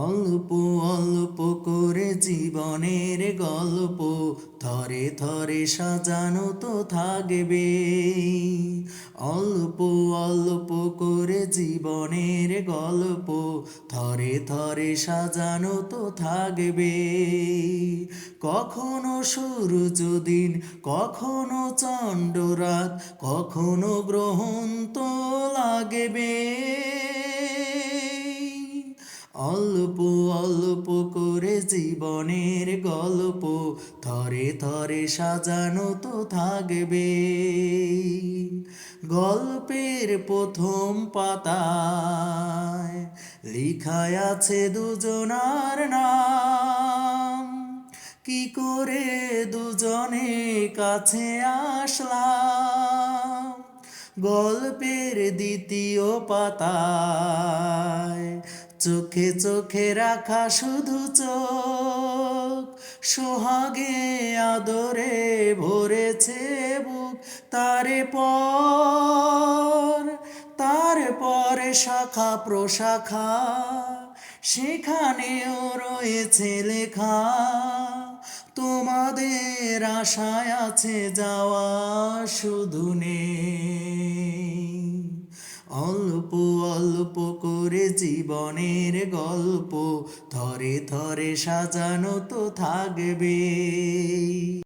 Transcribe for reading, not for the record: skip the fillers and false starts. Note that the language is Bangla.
অল্প অল্প করে জীবনের গল্প থরে থরে সাজানো তো থাকবে। অল্প অল্প করে জীবনের গল্প থরে থরে সাজানো তো থাকবে। কখনো সূর্য দিন, কখনো চন্দ্র রাত, কখনো গ্রহণ তো লাগবে। অল্প অল্প করে জীবনের গল্প থরে থরে সাজানো তো থাকবে। গল্পের প্রথম পাতায় লিখায় আছে দুজনার নাম। কি করে দুজনে কাছে আসলাম। গল্পের দ্বিতীয় পাতায় চোখে চোখে রাখা শুধু চোখ, সোহাগে আদরে ভরেছে বুক। তারপরে শাখা প্রশাখা, সেখানেও রয়েছে লেখা। তোমাদের আশায় আছে যাওয়া, শুধু নেই। অল্প অল্প করে জীবনের গল্প থরে থরে সাজানো তো থাকবে।